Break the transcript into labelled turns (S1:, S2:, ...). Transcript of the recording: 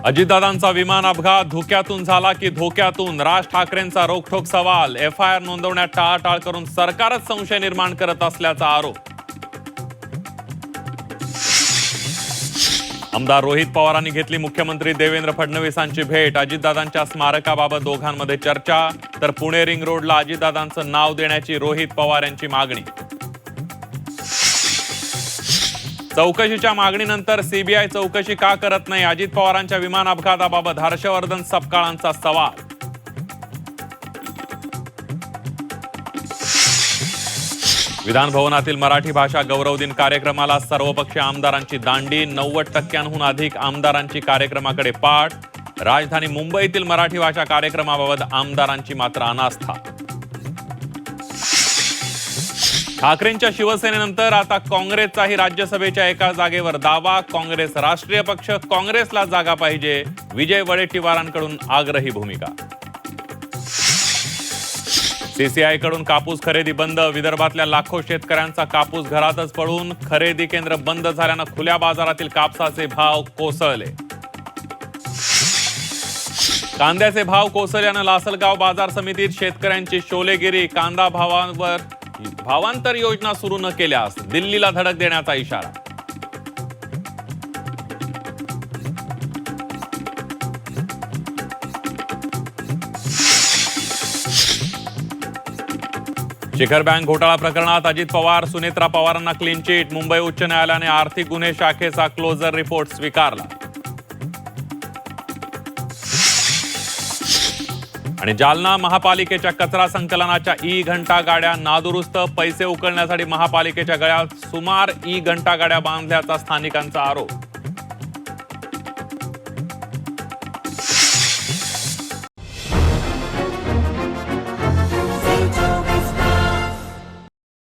S1: अजितदादांचा विमान अपघात धोक्यातून झाला की धोक्यातून? राज ठाकरेंचा रोखठोक सवाल. एफआयआर नोंदवण्यात टाळाटाळ करून सरकारच संशय निर्माण करत असल्याचा आरोप. आमदार रोहित पवारांनी घेतली मुख्यमंत्री देवेंद्र फडणवीसांची भेट. अजितदादांच्या स्मारकाबाबत दोघांमध्ये चर्चा. तर पुणे रिंग रोडला अजितदादांचं नाव देण्याची रोहित पवार यांची मागणी. चौकशीच्या मागणीनंतर सीबीआय चौकशी का करत नाही? अजित पवारांच्या विमान अपघाताबाबत हर्षवर्धन सपकाळांचा सवाल. विधान भवनातील मराठी भाषा गौरव दिन कार्यक्रमाला सर्वपक्षीय आमदारांची दांडी. 90% अधिक आमदारांची कार्यक्रमाकडे पाठ. राजधानी मुंबईतील मराठी भाषा कार्यक्रमाबाबत आमदारांची मात्र अनास्था. ठाकरेंच्या शिवसेनेनंतर आता काँग्रेसचाही राज्यसभेच्या एका जागेवर दावा. काँग्रेस राष्ट्रीय पक्ष, काँग्रेसला जागा पाहिजे. विजय वडेट्टीवारांकडून आग्रही भूमिका. सीसीआय कडून कापूस खरेदी बंद. विदर्भातल्या लाखो शेतकऱ्यांचा कापूस घरातच पडून. खरेदी केंद्र बंद झाल्यानं खुल्या बाजारातील कापसाचे भाव कोसळले. कांद्याचे भाव कोसळल्यानं लासलगाव बाजार समितीत शेतकऱ्यांची शोलेगिरी. कांदा भावांवर भावांतर योजना सुरू न केल्यास दिल्लीला धडक देण्याचा इशारा. शिखर बँक घोटाळा प्रकरणात अजित पवार, सुनेत्रा पवारांना क्लीन चिट. मुंबई उच्च न्यायालयाने आर्थिक गुन्हे शाखेचा क्लोजर रिपोर्ट स्वीकारला. आणि जालना महापालिकेच्या कचरा संकलनाच्या ई-घंटा गाड्या नादुरुस्त. पैसे उकळण्यासाठी महापालिकेच्या गळ्यात सुमार ई-घंटा गाड्या बांधल्याचा स्थानिकांचा आरोप.